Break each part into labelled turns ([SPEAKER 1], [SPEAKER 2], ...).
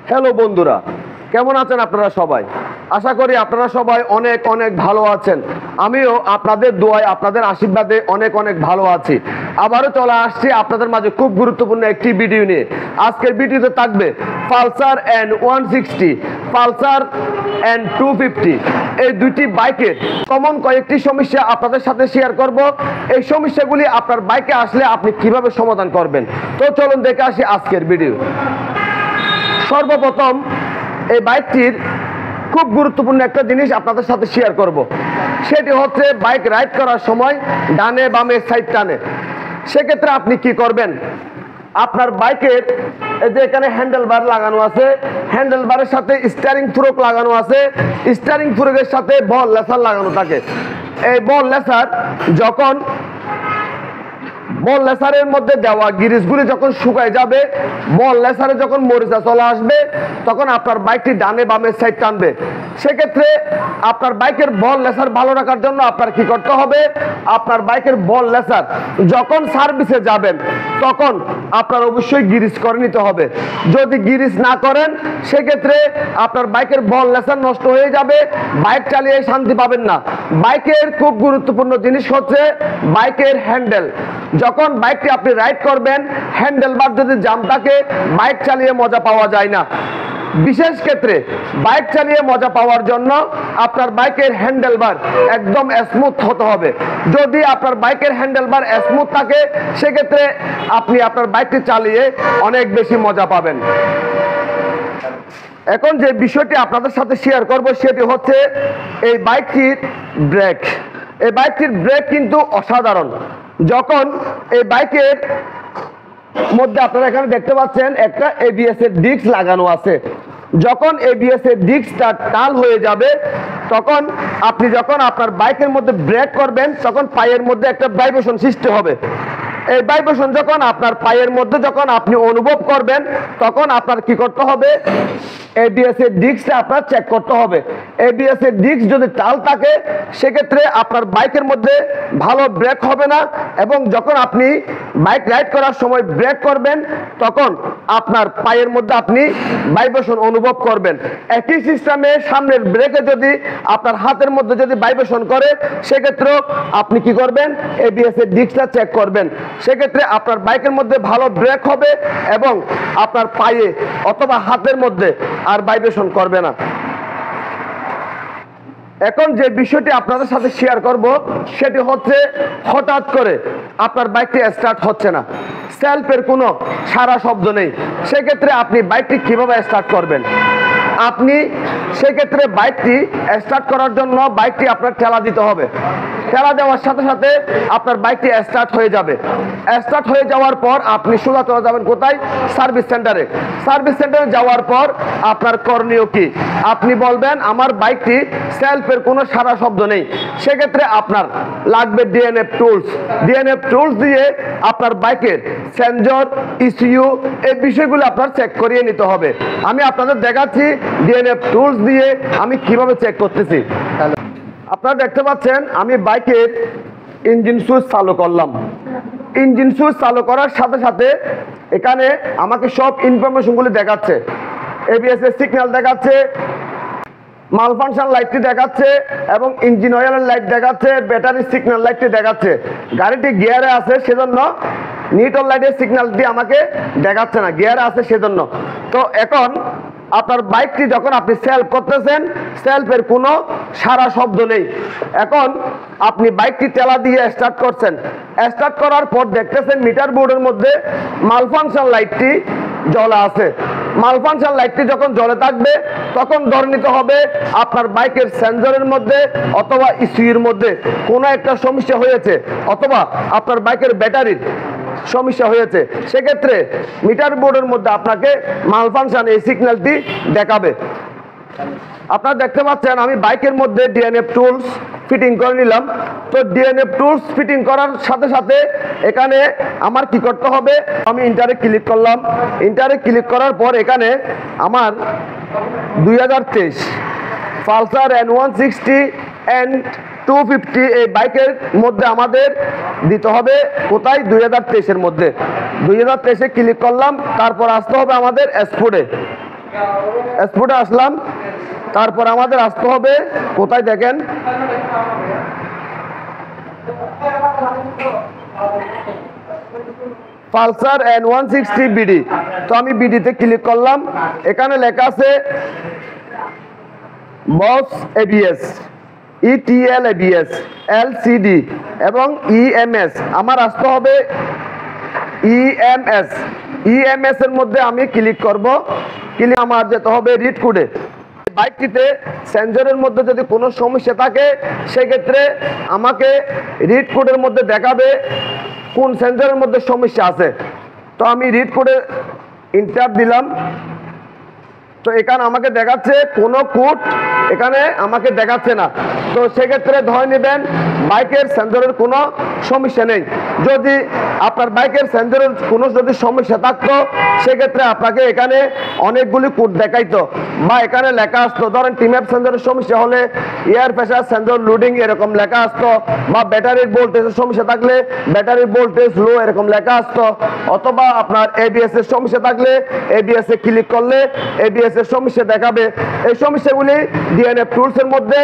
[SPEAKER 1] Hello বন্ধুরা, কেমন আছেন আপনারা সবাই? আশা করি আপনারা সবাই অনেক অনেক ভালো আছেন। আমিও আপনাদের দোয়ায়, আপনাদের আশীর্বাদে অনেক অনেক ভালো আছি। আবারও চলে আসছি আপনাদের মাঝে খুব গুরুত্বপূর্ণ একটি ভিডিও নিয়ে। আজকের ভিডিওতে থাকবে পালসার এন 160, পালসার এন 250, এই দুইটি বাইকের কমন কয়েকটি সমস্যা আপনাদের সাথে শেয়ার করব। এই সমস্যাগুলি আপনার বাইকে আসলে আপনি কিভাবে সমাধান করবেন। তো চলুন দেখে আসি আজকের ভিডিও। সর্বপ্রথম এই বাইকটির খুব গুরুত্বপূর্ণ একটা জিনিস আপনাদের সাথে শেয়ার করব। সেটি হচ্ছে বাইক রাইড করার সময় ডানে বামে সাইড টানে। সেক্ষেত্রে আপনি কি করবেন? আপনার বাইকের এই যে এখানে হ্যান্ডেল বার লাগানো আছে, হ্যান্ডেল বারের সাথে স্টিয়ারিং ফোর্ক লাগানো আছে, স্টিয়ারিং ফোর্কের সাথে বল লেসার লাগানো থাকে। এই বল লেসার যখন বল লেসারের মধ্যে দেওয়া গিরিশগুলি যখন শুকায় যাবে, বল লেসারে যখন মরিচা চলে আসবে, তখন আপনার বাইকটি ডানে বামে সাইড টানবে। সেক্ষেত্রে আপনার বাইকের বল লেসার ভালো রাখার জন্য আপনার কি করতে হবে? আপনার বাইকের বল লেসার যখন সার্ভিসে যাবেন তখন আপনার অবশ্যই গিরিশ করে নিতে হবে। যদি গিরিশ না করেন সেক্ষেত্রে আপনার বাইকের বল লেসার নষ্ট হয়ে যাবে, বাইক চালিয়ে শান্তি পাবেন না। বাইকের খুব গুরুত্বপূর্ণ জিনিস হচ্ছে বাইকের হ্যান্ডেল। যখন বাইকটি আপনি রাইড করবেন, হ্যান্ডেল বার যদি জাম থাকে, বাইক চালিয়ে মজা পাওয়া যায় না। বিশেষ ক্ষেত্রে বাইক চালিয়ে মজা পাওয়ার জন্য আপনার বাইকের হ্যান্ডেল বার একদম স্মুথ হতে হবে। যদি আপনার বাইকের হ্যান্ডেল বার স্মুথ থাকে সেক্ষেত্রে আপনি আপনার বাইকটি চালিয়ে অনেক বেশি মজা পাবেন। এখন যে বিষয়টি আপনাদের সাথে শেয়ার করব সেটি হচ্ছে এই বাইকটির ব্রেক। এই বাইকটির ব্রেক কিন্তু অসাধারণ। যখন এই বাইকের মধ্যে আপনারা এখানে দেখতে পাচ্ছেন একটা এবিএস এর ডিস্ক লাগানো আছে। যখন এবিএস এর ডিস্কটা টাল হয়ে যাবে তখন আপনি যখন আপনার বাইকের মধ্যে ব্রেক করবেন তখন পায়ের মধ্যে একটা ভাইব্রেশন সৃষ্টি হবে। এই ভাইব্রেশন যখন আপনার পায়ের মধ্যে যখন আপনি অনুভব করবেন তখন আপনার কি করতে হবে? এবিএস এর ডিস্কটা আপনার চেক করতে হবে। এবিএস এর ডিস্ক যদি টাল থাকে সেক্ষেত্রে আপনার বাইকের মধ্যে ভালো ব্রেক হবে না, এবং যখন আপনি বাইক রাইড করার সময় ব্রেক করবেন তখন আপনার পায়ের মধ্যে আপনি ভাইব্রেশন অনুভব করবেন। একই সিস্টেমে সামনের ব্রেকে যদি আপনার হাতের মধ্যে যদি ভাইব্রেশন করে সেক্ষেত্রেও আপনি কি করবেন? এবিএস এর ডিস্কটা চেক করবেন। সেক্ষেত্রে আপনার বাইকের মধ্যে ভালো ব্রেক হবে এবং আপনার পায়ে অথবা হাতের মধ্যে আর ভাইব্রেশন করবে না। এখন যে বিষয়টি আপনাদের সাথে শেয়ার করব সেটি হচ্ছে হঠাৎ করে আপনার বাইকটি স্টার্ট হচ্ছে না, সেলফের কোনো সারা শব্দ নেই। সেক্ষেত্রে আপনি বাইকটি কিভাবে স্টার্ট করবেন? আপনি সেক্ষেত্রে বাইকটি স্টার্ট করার জন্য বাইকটি আপনার ঠেলা দিতে হবে। ঠেলা দেওয়ার সাথে সাথে আপনার বাইকটি স্টার্ট হয়ে যাবে। স্টার্ট হয়ে যাওয়ার পর আপনি সোজা চলে যাবেন কোথায়? সার্ভিস সেন্টারে। সার্ভিস সেন্টারে যাওয়ার পর আপনার করণীয় কি? আপনি বলবেন আমার বাইকটি সেলফের কোনো সারা শব্দ নেই। সেক্ষেত্রে আপনার লাগবে ডিএনএফ টুলস। ডিএনএফ টুলস দিয়ে আপনার বাইকের সেন্সর, ইসিইউ এই বিষয়গুলো আপনার চেক করিয়ে নিতে হবে। আমি আপনাদের দেখাচ্ছি ডিএনএফ টুলস দিয়ে আমি কিভাবে চেক করতেছি। আপনারা দেখতে পাচ্ছেন আমি বাইকের ইঞ্জিন সুইচ চালু করলাম। ইঞ্জিন সুইচ চালু করার সাথে সাথে এখানে আমাকে সব ইনফরমেশনগুলি দেখাচ্ছে। এবিএস এর সিগন্যাল দেখাচ্ছে, মাল ফাংশন লাইটটি দেখাচ্ছে এবং ইঞ্জিন অয়েলের লাইট দেখাচ্ছে, ব্যাটারি সিগন্যাল লাইটটি দেখাচ্ছে। গাড়িটি গিয়ারে আছে সেজন্য নিউট্রাল লাইটের সিগন্যালটি আমাকে দেখাচ্ছে না, গিয়ারে আছে সেজন্য। তো এখন আপনার বাইকটি যখন আপনি সেলফ করতেছেন, সেলফের কোনো সারা শব্দ নেই। এখন আপনি বাইকটি ঠেলা দিয়ে স্টার্ট করছেন। স্টার্ট করার পর দেখতেছেন মিটার বোর্ডের মধ্যে মাল ফাংশন লাইটটি জ্বলা আছে। মাল ফাংশন লাইটটি যখন জ্বলে থাকবে তখন ধরে নিতে হবে আপনার বাইকের সেন্সরের মধ্যে অথবা ইসিইউর মধ্যে কোনো একটা সমস্যা হয়েছে, অথবা আপনার বাইকের ব্যাটারির সমস্যা হয়েছে। সেক্ষেত্রে মিটার বোর্ডের মধ্যে আপনাকে মাল ফাংশন এই সিগন্যালটি দেখাবে। আপনারা দেখতে পাচ্ছেন আমি বাইকের মধ্যে ডিএনএফ টুলস ফিটিং করে নিলাম। তো ডিএনএফ টুলস ফিটিং করার সাথে সাথে এখানে আমার কি করতে হবে? আমি ইন্টারে ক্লিক করলাম। ইন্টারে ক্লিক করার পর এখানে আমার 2023 পালসার এন 160 এন্ড 250 এই বাইকের মধ্যে আমাদের দিতে হবে কোথায়? 2023 এর মধ্যে। 2023 ক্লিক করলাম, তারপর আসতে হবে আমাদের স্পোর্টে। স্পটে আসলাম, তারপর আমাদের আসতে হবে কোথায় দেখেন, পালসার N160 বিডি। তো আমি বিডিতে ক্লিক করলাম, এখানে লেখা আছে বস এবিএস, ইটিএল এবিএস, এলসিডি এবং ইএমএস। আমার আসতে হবে ইএমএস। ইএমএস এর মধ্যে আমি ক্লিক করব, ক্লিক আমার যেতে হবে রিড কোডে। বাইকটিতে সেন্সরের মধ্যে যদি কোনো সমস্যা থাকে সেক্ষেত্রে আমাকে রিড কোডের মধ্যে দেখাবে কোন সেন্সরের মধ্যে সমস্যা আছে। তো আমি রিড কোডে ইন্টার দিলাম, তো এখানে আমাকে দেখাচ্ছে কোনো কোড এখানে আমাকে দেখাচ্ছে না। তো সেক্ষেত্রে ধরে নেবেন বাইকের সেন্সরের কোনো সমস্যা নেই। যদি আপনার বাইকের সেন্সরের কোনো যদি সমস্যা থাকতো সেক্ষেত্রে আপনাকে এখানে অনেকগুলি কোড দেখাইতো বা এখানে লেখা আসতো, ধরেন টিম্যাপ সেন্সরের সমস্যা হলে এয়ার প্রেসার সেন্সর লোডিং এরকম লেখা আসতো, বা ব্যাটারির ভোল্টেজের সমস্যা থাকলে ব্যাটারির ভোল্টেজ লো এরকম লেখা আসতো, অথবা আপনার এবিএস এর সমস্যা থাকলে এবিএস এ ক্লিক করলে এবিএস এর সমস্যা দেখাবে। এই সমস্যাগুলি ডিএনএফ টুলস এর মধ্যে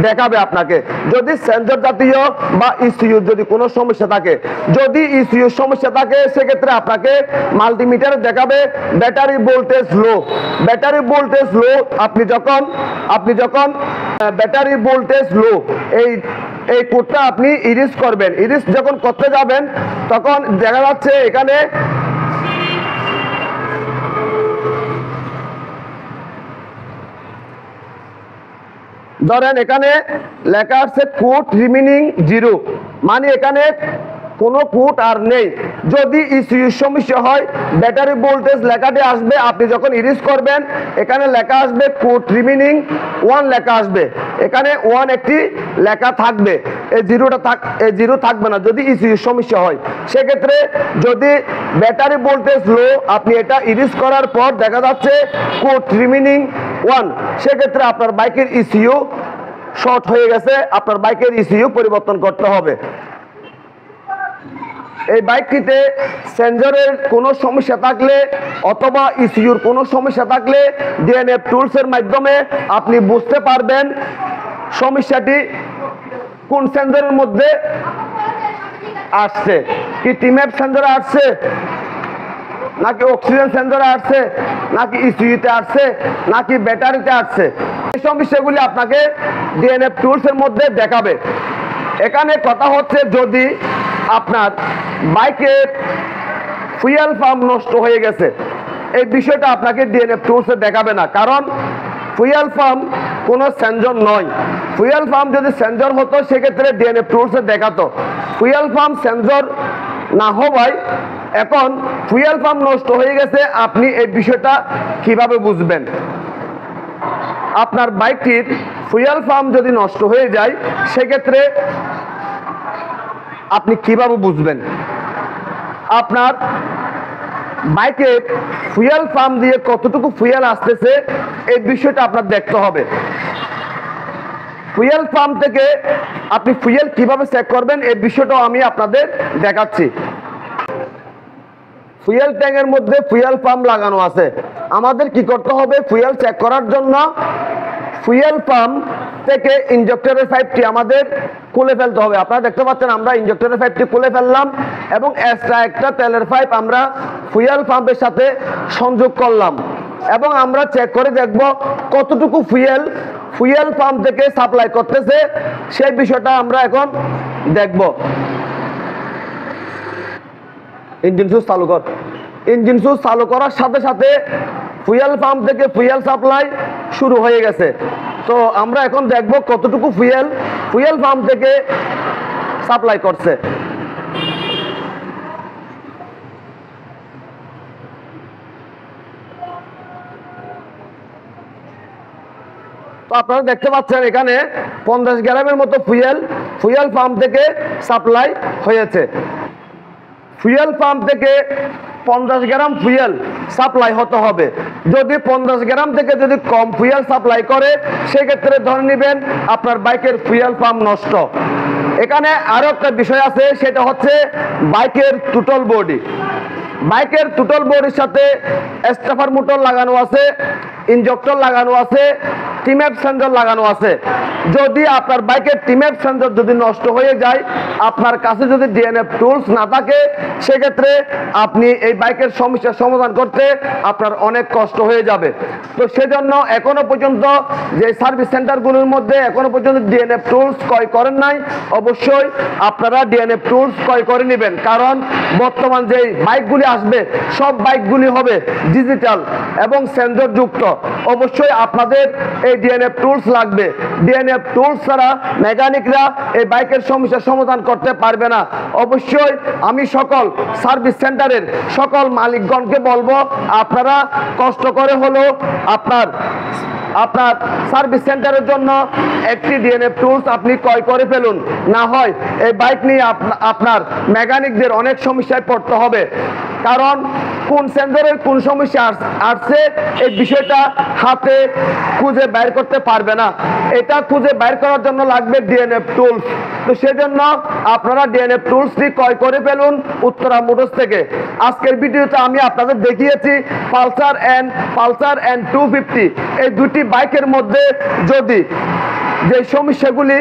[SPEAKER 1] দেখাবে আপনাকে। যদি সেন্সর জাতীয় বা ইসিইউ যদি কোনো সমস্যা থাকে, যদি ইসিইউ সমস্যা থাকে সেক্ষেত্রে আপনাকে মাল্টিমিটারে দেখাবে ব্যাটারি ভোল্টেজ লো। ব্যাটারি ভোল্টেজ লো আপনি যখন ব্যাটারি ভোল্টেজ লো এই কোডটা আপনি ইরিজ করবেন। ইরিজ যখন করতে যাবেন তখন দেখা যাচ্ছে এখানে ধরেন এখানে লেখা আছে কোড রিমেইনিং 0, মানে এখানে কোনো কোড আর নেই। যদি ইসিইউ সমস্যা হয় ব্যাটারি ভোল্টেজ লেখাটি আসবে, আপনি যখন ইরিজ করবেন এখানে লেখা আসবে কোড রিমেইনিং 1 লেখা আসবে, এখানে 1 একটি লেখা থাকবে, এই জিরো থাকবে না যদি ইসিইউ সমস্যা হয়। সেক্ষেত্রে যদি ব্যাটারি ভোল্টেজ লো আপনি এটা ইরিজ করার পর দেখা যাচ্ছে কোড রিমেইনিং 1, সেক্ষেত্রে আপনার বাইকের ইসিইউ শর্ট হয়ে গেছে, আপনার বাইকের ইসিইউ পরিবর্তন করতে হবে। এই বাইকটিতে সেন্সরের কোনো সমস্যা থাকলে অথবা ইসিইউর কোনো সমস্যা থাকলে ডিএনএফ টুলস এর মাধ্যমে আপনি বুঝতে পারবেন সমস্যাটি কোন সেন্সরের মধ্যে আসছে, কি টিম্যাপ সেন্সরে আসছে, নাকি অক্সিজেন সেন্সরে আসছে, নাকি ইসিইউতে আসছে, নাকি ব্যাটারিতে আসছে। এই সমস্যাগুলি আপনাকে ডিএনএফ টুলস এর মধ্যে দেখাবে। এখানে কথা হচ্ছে যদি আপনার বাইকের ফুয়েল পাম্প নষ্ট হয়ে গেছে, এই বিষয়টা আপনাকে ডিএনএফ টুলসে দেখাবে না, কারণ ফুয়েল পাম্প কোনো সেন্সর নয়। ফুয়েল পাম্প যদি সেন্সর হতো সেক্ষেত্রে ডিএনএফ টুলসে দেখাতো। ফুয়েল পাম্প সেন্সর না হওয়ায় এখন ফুয়েল পাম্প নষ্ট হয়ে গেছে, আপনি এই বিষয়টা কিভাবে বুঝবেন? আপনার বাইকটির ফুয়েল পাম্প যদি নষ্ট হয়ে যায় সেক্ষেত্রে আপনি কিভাবে বুঝবেন? আপনার বাইকে ফুয়েল পাম্প দিয়ে কতটুকু ফুয়েল আসতেছে এই বিষয়টা আপনার দেখতে হবে। ফুয়েল পাম্প থেকে আপনি ফুয়েল কিভাবে চেক করবেন এই বিষয়টাও আমি আপনাদের দেখাচ্ছি। ফুয়েল ট্যাঙ্কের মধ্যে ফুয়েল পাম্প লাগানো আছে, আমাদের কি করতে হবে? ফুয়েল চেক করার জন্য ফুয়েল পাম্প থেকে ইনজেক্টরের পাইপটি আমাদের খুলে ফেলতে হবে। আপনারা দেখতে পাচ্ছেন আমরা ইনজেক্টরের পাইপটি খুলে ফেললাম এবং এক্সট্রা একটা তেলের পাইপ আমরা ফুয়েল পাম্পের সাথে সংযোগ করলাম এবং আমরা চেক করে দেখব কতটুকু ফুয়েল পাম্প থেকে সাপ্লাই করতেছে, সেই বিষয়টা আমরা এখন দেখব। ইঞ্জিন সুইচ চালু কর। ইঞ্জিন সুইচ চালু করার সাথে সাথে ফুয়েল পাম্প থেকে ফুয়েল সাপ্লাই শুরু হয়ে গেছে। তো আমরা এখন দেখব কতটুকু ফুয়েল পাম্প থেকে সাপ্লাই করছে। তো আপনারা দেখতে পাচ্ছেন এখানে 50 গ্রামের মতো ফুয়েল পাম্প থেকে সাপ্লাই হয়েছে। ফুয়েল পাম্প থেকে 50 গ্রাম ফুয়েল সাপ্লাই হতে হবে। যদি 50 গ্রাম থেকে যদি কম ফুয়েল সাপ্লাই করে সেক্ষেত্রে ধরে নেবেন আপনার বাইকের ফুয়েল পাম্প নষ্ট। এখানে আরো একটা বিষয় আছে, সেটা হচ্ছে বাইকের টোটাল বডি। বাইকের টোটাল বডির সাথে স্টাফার মোটর লাগানো আছে, ইনজেক্টর লাগানো আছে, টিম্যাপ সেন্সর লাগানো আছে। যদি আপনার বাইকের টিম্যাপ সেন্সর যদি নষ্ট হয়ে যায়, আপনার কাছে যদি ডিএনএফ টুলস না থাকে, সেক্ষেত্রে আপনি এই বাইকের সমস্যার সমাধান করতে আপনার অনেক কষ্ট হয়ে যাবে। তো সেজন্য এখনো পর্যন্ত যে সার্ভিস সেন্টারগুলোর মধ্যে এখনো পর্যন্ত ডিএনএফ টুলস ক্রয় করেন নাই, অবশ্যই আপনারা ডিএনএফ টুলস ক্রয় করে নেবেন। কারণ বর্তমান যে বাইকগুলি আসবে সব বাইকগুলি হবে ডিজিটাল এবং সেন্সর যুক্ত। অবশ্যই আপনাদের এই ডিএনএফ টুলস লাগবে। ডিএনএফ টুলস ছাড়া মেকানিকরা এই বাইকের সমস্যার সমাধান করতে পারবে না। অবশ্যই আমি সকল সার্ভিস সেন্টারের সকল মালিকগণকে বলবো, আপনারা কষ্ট করে হলো আপনার সার্ভিস সেন্টারের জন্য একটি ডিএনএফ টুলস আপনি ক্রয় করে ফেলুন। না হয় এই বাইক নিয়ে আপনার মেকানিকদের অনেক সমস্যায় পড়তে হবে। কারণ কোন সেন্সরের কোন সমস্যা আসছে এই বিষয়টা হাতে খুঁজে বের করতে পারবে না। এটা খুঁজে বের করার জন্য লাগবে ডিএনএফ টুলস। তো সেজন্য আপনারা ডিএনএফ টুলসটি ক্রয় করে ফেলুন উত্তরা মোটরস থেকে। আজকের ভিডিওতে আমি আপনাদের দেখিয়েছি পালসার এন্ড 250 এই দুটি বাইকের মধ্যে যদি যে সমস্যাগুলি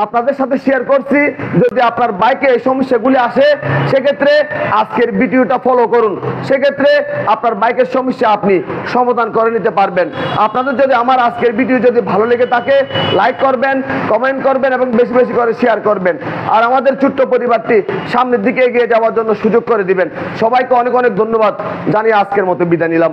[SPEAKER 1] আপনাদের সাথে শেয়ার করছি, যদি আপনার বাইকে এই সমস্যাগুলি আসে, সেক্ষেত্রে আজকের ভিডিওটা ফলো করুন। সেক্ষেত্রে আপনার বাইকের সমস্যা আপনি সমাধান করে নিতে পারবেন। আপনাদের যদি আমার আজকের ভিডিও যদি ভালো লেগে থাকে, লাইক করবেন, কমেন্ট করবেন এবং বেশি বেশি করে শেয়ার করবেন। আর আমাদের ছোট্ট পরিবারটি সামনের দিকে এগিয়ে যাওয়ার জন্য সুযোগ করে দিবেন। সবাইকে অনেক অনেক ধন্যবাদ জানিয়ে আজকের মতো বিদায় নিলাম।